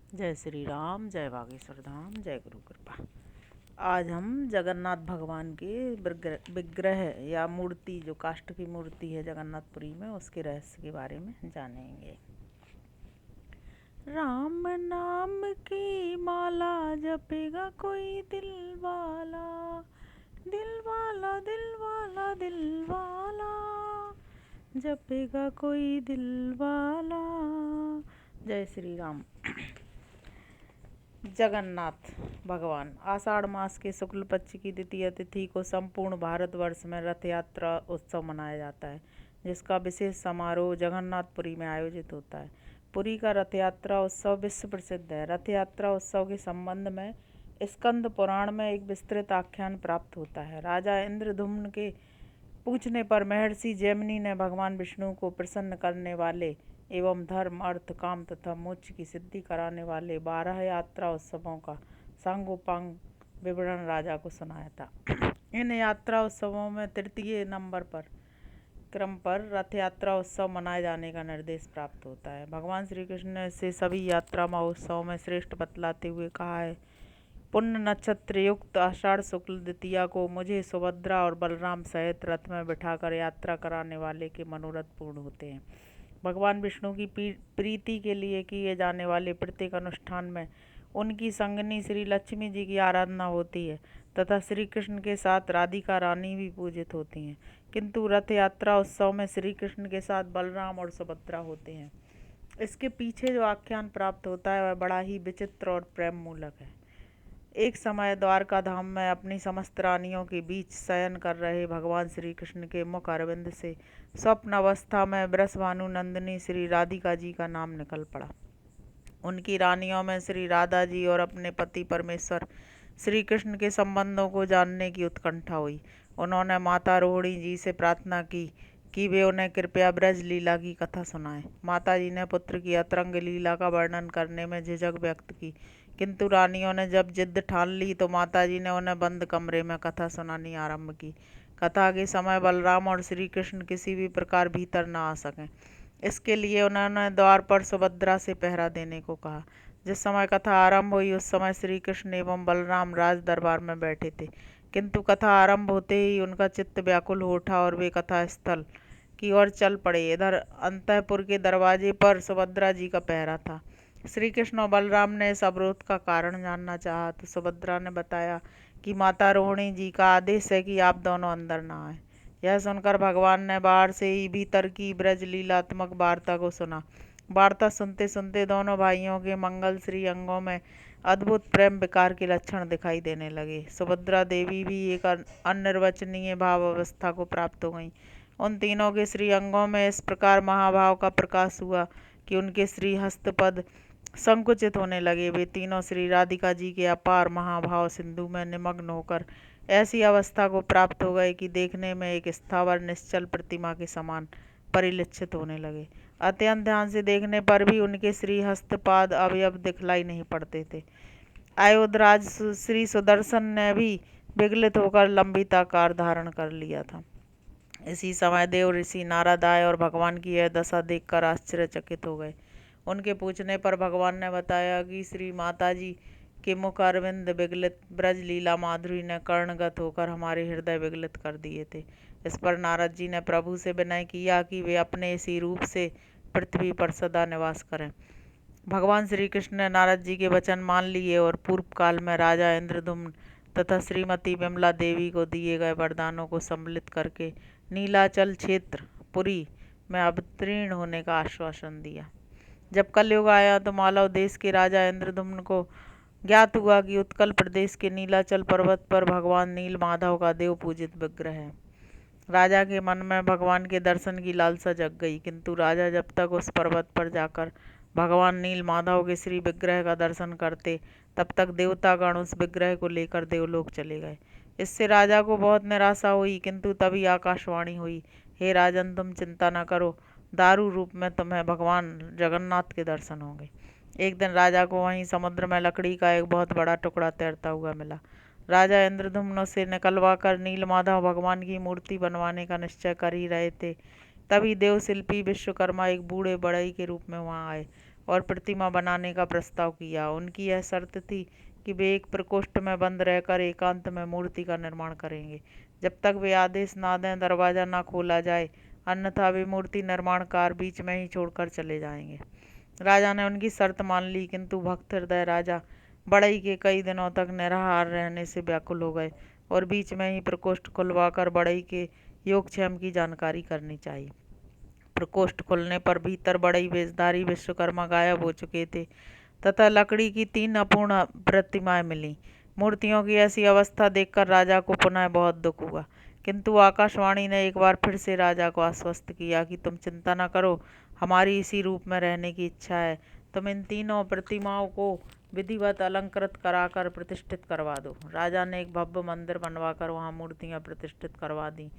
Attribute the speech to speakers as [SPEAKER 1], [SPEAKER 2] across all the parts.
[SPEAKER 1] जय श्री राम, जय बागेश्वर धाम, जय गुरु कृपा। आज हम जगन्नाथ भगवान के विग्रह या मूर्ति, जो काष्ठ की मूर्ति है जगन्नाथपुरी में, उसके रहस्य के बारे में जानेंगे। राम नाम की माला जपेगा कोई दिल वाला, दिल वाला, दिल वाला, दिल वाला, जपेगा कोई दिल वाला। जय श्री राम। जगन्नाथ भगवान आषाढ़ मास के शुक्ल पक्ष की द्वितीय तिथि को संपूर्ण भारतवर्ष में रथ यात्रा उत्सव मनाया जाता है, जिसका विशेष समारोह जगन्नाथपुरी में आयोजित होता है। पुरी का रथ यात्रा उत्सव विश्व प्रसिद्ध है। रथ यात्रा उत्सव के संबंध में स्कंद पुराण में एक विस्तृत आख्यान प्राप्त होता है। राजा इंद्रधुम्न के पूछने पर महर्षि जैमिनी ने भगवान विष्णु को प्रसन्न करने वाले एवं धर्म, अर्थ, काम तथा मोक्ष की सिद्धि कराने वाले 12 यात्रा उत्सवों का सांगोपांग विवरण राजा को सुनाया था। इन यात्रा उत्सवों में तृतीय नंबर पर क्रम पर रथ यात्रा उत्सव मनाए जाने का निर्देश प्राप्त होता है। भगवान श्री कृष्ण ने इसे सभी यात्रा महोत्सव में श्रेष्ठ बतलाते हुए कहा है, पुण्य नक्षत्र युक्त आषाढ़ शुक्ल द्वितीया को मुझे सुभद्रा और बलराम सहित रथ में बिठाकर यात्रा कराने वाले के मनोरथ पूर्ण होते हैं। भगवान विष्णु की प्रीति के लिए किए जाने वाले प्रत्येक अनुष्ठान में उनकी संगनी श्री लक्ष्मी जी की आराधना होती है तथा श्री कृष्ण के साथ राधिका रानी भी पूजित होती हैं, किंतु रथ यात्रा उत्सव में श्री कृष्ण के साथ बलराम और सुभद्रा होते हैं। इसके पीछे जो आख्यान प्राप्त होता है वह बड़ा ही विचित्र और प्रेम मूलक है। एक समय द्वारका धाम में अपनी समस्त रानियों के बीच शयन कर रहे भगवान श्री कृष्ण के मुख अरविंद से स्वप्न अवस्था में वृषभानु नंदिनी श्री राधिका जी का नाम निकल पड़ा। उनकी रानियों में श्री राधा जी और अपने पति परमेश्वर श्री कृष्ण के संबंधों को जानने की उत्कंठा हुई। उन्होंने माता रोहिणी जी से प्रार्थना की कि वे उन्हें कृपया ब्रज लीला की कथा सुनाएं। माता जी ने पुत्र की अतरंग लीला का वर्णन करने में झिझक व्यक्त की, किंतु रानियों ने जब जिद ठान ली तो माता जी ने उन्हें बंद कमरे में कथा सुनानी आरंभ की। कथा के समय बलराम और श्री कृष्ण किसी भी प्रकार भीतर न आ सकें, इसके लिए उन्होंने द्वार पर सुभद्रा से पहरा देने को कहा। जिस समय कथा आरंभ हुई उस समय श्री कृष्ण एवं बलराम राज दरबार में बैठे थे, किंतु कथा आरंभ होते ही उनका चित्त व्याकुल हो उठा और वे कथा स्थल की ओर चल पड़े। इधर अंतःपुर के दरवाजे पर सुभद्रा जी का पहरा था। श्री कृष्ण और बलराम ने इस अवरोध का कारण जानना चाहा तो सुभद्रा ने बताया कि माता रोहिणी जी का आदेश है कि आप दोनों अंदर न आए। यह सुनकर भगवान ने बाहर से ही भीतर की ब्रज लीलात्मक वार्ता को सुना। वार्ता सुनते सुनते दोनों भाइयों के मंगल श्री अंगों में अद्भुत प्रेम विकार के लक्षण दिखाई देने लगे। सुभद्रा देवी भी एक अनिर्वचनीय भाव अवस्था को प्राप्त हो गई। उन तीनों के श्री अंगों में इस प्रकार महाभाव का प्रकाश हुआ कि उनके श्री हस्तपद संकुचित होने लगे। वे तीनों श्री राधिका जी के अपार महाभाव सिंधु में निमग्न होकर ऐसी अवस्था को प्राप्त हो गए कि देखने में एक स्थावर निश्चल प्रतिमा के समान परिलक्षित होने लगे। अत्यंत ध्यान से देखने पर भी उनके श्री हस्तपाद अवयव दिखलाई नहीं पड़ते थे। अयोध्याराज श्री सुदर्शन ने भी विगलित होकर लंबिताकार धारण कर लिया था। इसी समय देव ऋषि नारद आए और भगवान की यह दशा देखकर आश्चर्यचकित हो गए। उनके पूछने पर भगवान ने बताया कि श्री माता जी के मुख अरविंद विगलित ब्रज लीला माधुरी ने कर्णगत होकर हमारे हृदय विगलित कर दिए थे। इस पर नारद जी ने प्रभु से विनय किया कि वे अपने इसी रूप से पृथ्वी पर सदा निवास करें। भगवान श्री कृष्ण ने नारद जी के वचन मान लिए और पूर्व काल में राजा इंद्रधुम्न तथा श्रीमती विमला देवी को दिए गए वरदानों को सम्मिलित करके नीलाचल क्षेत्र पुरी में अवतीर्ण होने का आश्वासन दिया। जब कलयुग आया तो मालव देश के राजा इंद्रधुम्न को ज्ञात हुआ कि उत्कल प्रदेश के नीलाचल पर्वत पर भगवान नील माधव का देव पूजित विग्रह है। राजा के मन में भगवान के दर्शन की लालसा जग गई, किंतु राजा जब तक उस पर्वत पर जाकर भगवान नील माधव के श्री विग्रह का दर्शन करते, तब तक देवतागण उस विग्रह को लेकर देवलोक चले गए। इससे राजा को बहुत निराशा हुई, किंतु तभी आकाशवाणी हुई, हे राजन, तुम चिंता न करो, दारू रूप में तुम्हें भगवान जगन्नाथ के दर्शन होंगे। एक दिन राजा को वहीं समुद्र में लकड़ी का एक बहुत बड़ा टुकड़ा तैरता हुआ मिला। राजा इंद्रधुम्न से निकलवा कर नीलमाधव भगवान की मूर्ति बनवाने का निश्चय कर ही रहे थे, तभी देव शिल्पी विश्वकर्मा एक बूढ़े बढ़ई के रूप में वहां आए। और प्रतिमा बनाने का प्रस्ताव किया। उनकी यह शर्त थी कि वे एक प्रकोष्ठ में बंद रहकर एकांत में मूर्ति का निर्माण करेंगे। जब तक वे आदेश ना दें दरवाजा ना खोला जाए, अन्यथा वे मूर्ति निर्माण कार्य बीच में ही छोड़कर चले जाएंगे। राजा ने उनकी शर्त मान ली, किंतु भक्त हृदय राजा बढ़ई के कई दिनों तक निराहार रहने से व्याकुल हो गए और बीच में ही प्रकोष्ठ खुलवाकर बढ़ई के योगक्षेम की जानकारी करनी चाहिए। प्रकोष्ठ खुलने पर भीतर बढ़ई वेशधारी विश्वकर्मा गायब हो चुके थे तथा लकड़ी की 3 अपूर्ण प्रतिमाएं मिली। मूर्तियों की ऐसी अवस्था देखकर राजा को पुनः बहुत दुख हुआ, किंतु आकाशवाणी ने एक बार फिर से राजा को आश्वस्त किया कि तुम चिंता न करो, हमारी इसी रूप में रहने की इच्छा है। तुम इन तीनों प्रतिमाओं को विधिवत अलंकृत कराकर प्रतिष्ठित करवा दो। राजा ने एक भव्य मंदिर बनवाकर वहां मूर्तियां प्रतिष्ठित करवा दी।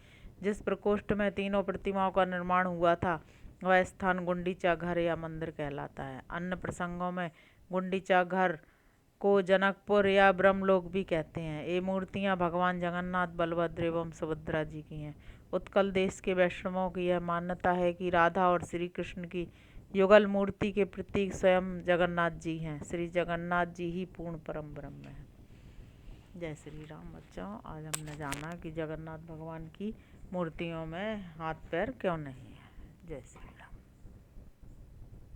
[SPEAKER 1] जिस प्रकोष्ठ में तीनों प्रतिमाओं का निर्माण हुआ था वह स्थान गुंडीचा घर या मंदिर कहलाता है। अन्य प्रसंगों में गुंडीचा घर को जनकपुर या ब्रह्मलोक भी कहते हैं। ये मूर्तियां भगवान जगन्नाथ, बलभद्र एवं सुभद्रा जी की हैं। उत्कल देश के वैष्णवों की यह मान्यता है कि राधा और श्री कृष्ण की युगल मूर्ति के प्रतीक स्वयं जगन्नाथ जी हैं। श्री जगन्नाथ जी ही पूर्ण परम ब्रह्म है। जय श्री राम। बच्चों, आज हमने जाना कि जगन्नाथ भगवान की मूर्तियों में हाथ पैर क्यों नहीं है। जय श्री राम।